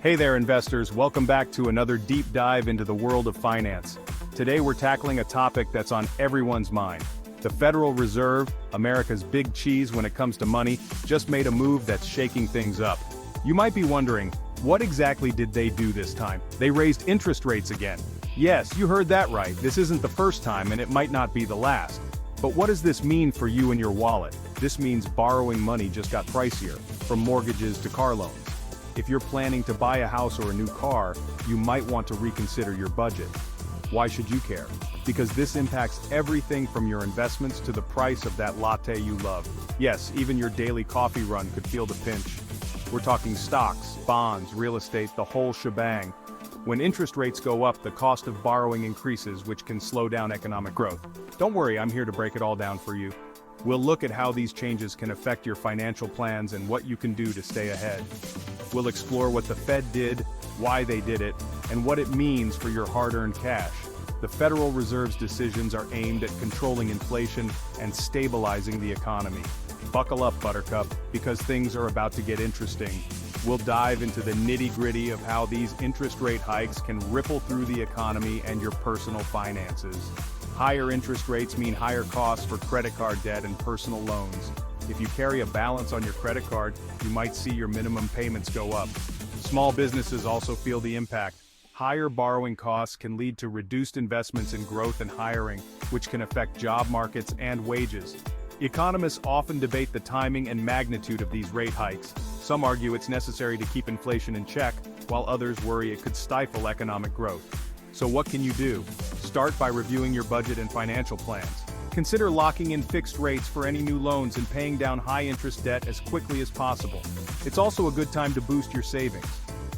Hey there, investors. Welcome back to another deep dive into the world of finance. Today we're tackling a topic that's on everyone's mind. The Federal Reserve, America's big cheese when it comes to money, just made a move that's shaking things up. You might be wondering, what exactly did they do this time? They raised interest rates again. Yes, you heard that right. This isn't the first time and it might not be the last. But what does this mean for you and your wallet? This means borrowing money just got pricier, from mortgages to car loans. If you're planning to buy a house or a new car, you might want to reconsider your budget. Why should you care? Because this impacts everything from your investments to the price of that latte you love. Yes, even your daily coffee run could feel the pinch. We're talking stocks, bonds, real estate, the whole shebang. When interest rates go up, the cost of borrowing increases, which can slow down economic growth. Don't worry, I'm here to break it all down for you. We'll look at how these changes can affect your financial plans and what you can do to stay ahead. We'll explore what the Fed did, why they did it, and what it means for your hard-earned cash. The Federal Reserve's decisions are aimed at controlling inflation and stabilizing the economy. Buckle up, Buttercup, because things are about to get interesting. We'll dive into the nitty-gritty of how these interest rate hikes can ripple through the economy and your personal finances. Higher interest rates mean higher costs for credit card debt and personal loans. If you carry a balance on your credit card, you might see your minimum payments go up. Small businesses also feel the impact. Higher borrowing costs can lead to reduced investments in growth and hiring, which can affect job markets and wages. Economists often debate the timing and magnitude of these rate hikes. Some argue it's necessary to keep inflation in check, while others worry it could stifle economic growth. So what can you do? Start by reviewing your budget and financial plans. Consider locking in fixed rates for any new loans and paying down high-interest debt as quickly as possible. It's also a good time to boost your savings.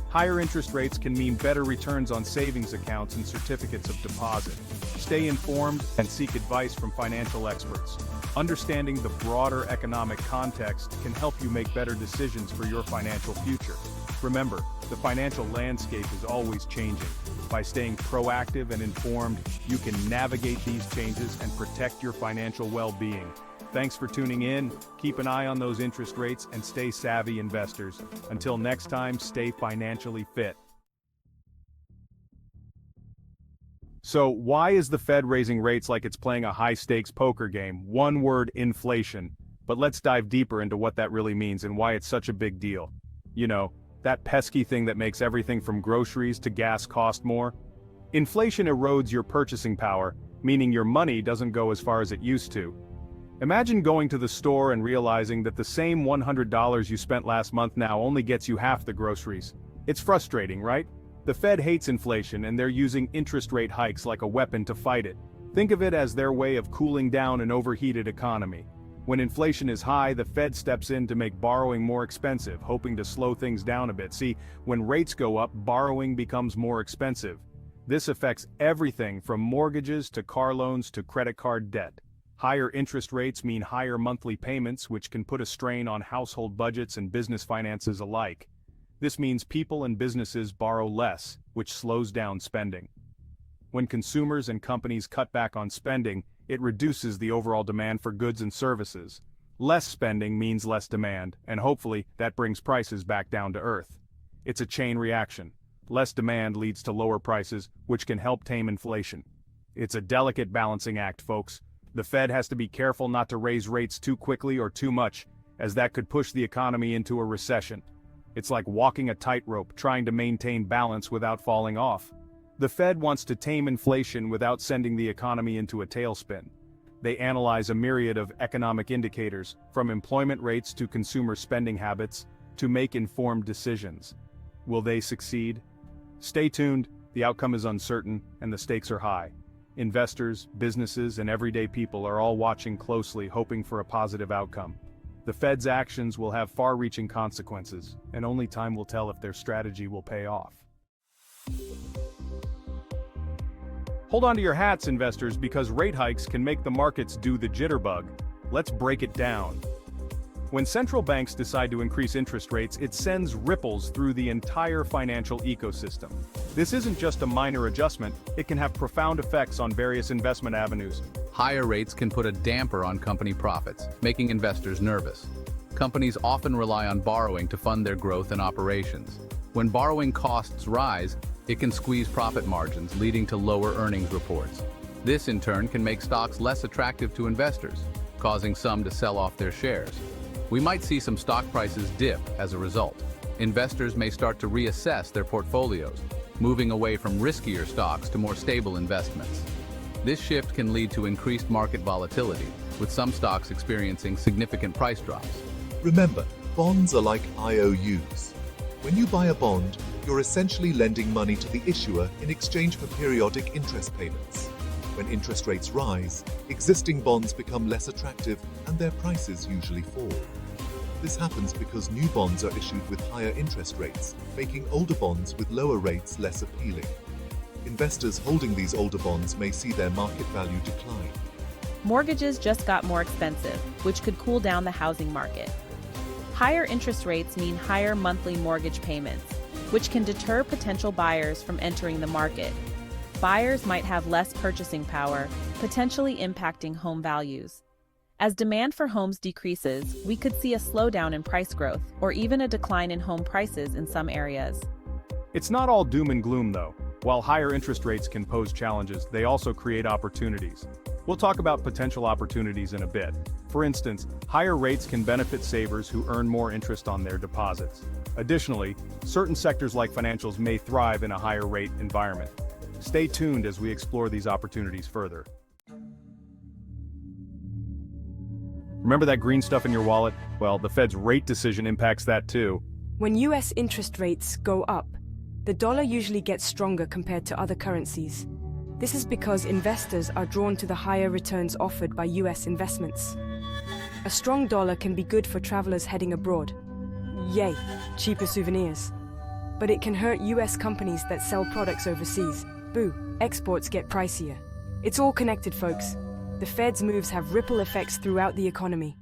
Higher interest rates can mean better returns on savings accounts and certificates of deposit. Stay informed and seek advice from financial experts. Understanding the broader economic context can help you make better decisions for your financial future. Remember, the financial landscape is always changing. By staying proactive and informed, you can navigate these changes and protect your financial well-being. Thanks for tuning in. Keep an eye on those interest rates and stay savvy, investors. Until next time, stay financially fit. So, why is the Fed raising rates like it's playing a high-stakes poker game? One word: inflation. But let's dive deeper into what that really means and why it's such a big deal. You know, that pesky thing that makes everything from groceries to gas cost more? Inflation erodes your purchasing power, meaning your money doesn't go as far as it used to. Imagine going to the store and realizing that the same $100 you spent last month now only gets you half the groceries. It's frustrating, right? The Fed hates inflation and they're using interest rate hikes like a weapon to fight it. Think of it as their way of cooling down an overheated economy. When inflation is high, the Fed steps in to make borrowing more expensive, hoping to slow things down a bit. See, when rates go up, borrowing becomes more expensive. This affects everything from mortgages to car loans to credit card debt. Higher interest rates mean higher monthly payments, which can put a strain on household budgets and business finances alike. This means people and businesses borrow less, which slows down spending. When consumers and companies cut back on spending, it reduces the overall demand for goods and services. Less spending means less demand, and hopefully, that brings prices back down to earth. It's a chain reaction. Less demand leads to lower prices, which can help tame inflation. It's a delicate balancing act, folks. The Fed has to be careful not to raise rates too quickly or too much, as that could push the economy into a recession. It's like walking a tightrope, trying to maintain balance without falling off. The Fed wants to tame inflation without sending the economy into a tailspin. They analyze a myriad of economic indicators, from employment rates to consumer spending habits, to make informed decisions. Will they succeed? Stay tuned, the outcome is uncertain, and the stakes are high. Investors, businesses, and everyday people are all watching closely, hoping for a positive outcome. The Fed's actions will have far-reaching consequences, and only time will tell if their strategy will pay off. Hold on to your hats, investors, because rate hikes can make the markets do the jitterbug. Let's break it down. When central banks decide to increase interest rates, it sends ripples through the entire financial ecosystem. This isn't just a minor adjustment, it can have profound effects on various investment avenues. Higher rates can put a damper on company profits, making investors nervous. Companies often rely on borrowing to fund their growth and operations. When borrowing costs rise, it can squeeze profit margins, leading to lower earnings reports. This, in turn, can make stocks less attractive to investors, causing some to sell off their shares. We might see some stock prices dip as a result. Investors may start to reassess their portfolios, moving away from riskier stocks to more stable investments. This shift can lead to increased market volatility, with some stocks experiencing significant price drops. Remember, bonds are like IOUs. When you buy a bond, you're essentially lending money to the issuer in exchange for periodic interest payments. When interest rates rise, existing bonds become less attractive and their prices usually fall. This happens because new bonds are issued with higher interest rates, making older bonds with lower rates less appealing. Investors holding these older bonds may see their market value decline. Mortgages just got more expensive, which could cool down the housing market. Higher interest rates mean higher monthly mortgage payments, which can deter potential buyers from entering the market. Buyers might have less purchasing power, potentially impacting home values. As demand for homes decreases, we could see a slowdown in price growth or even a decline in home prices in some areas. It's not all doom and gloom though. While higher interest rates can pose challenges, they also create opportunities. We'll talk about potential opportunities in a bit. For instance, higher rates can benefit savers who earn more interest on their deposits. Additionally, certain sectors like financials may thrive in a higher rate environment. Stay tuned as we explore these opportunities further. Remember that green stuff in your wallet? Well, the Fed's rate decision impacts that too. When US interest rates go up, the dollar usually gets stronger compared to other currencies. This is because investors are drawn to the higher returns offered by US investments. A strong dollar can be good for travelers heading abroad. Yay, cheaper souvenirs. But it can hurt US companies that sell products overseas. Boo, exports get pricier. It's all connected, folks. The Fed's moves have ripple effects throughout the economy.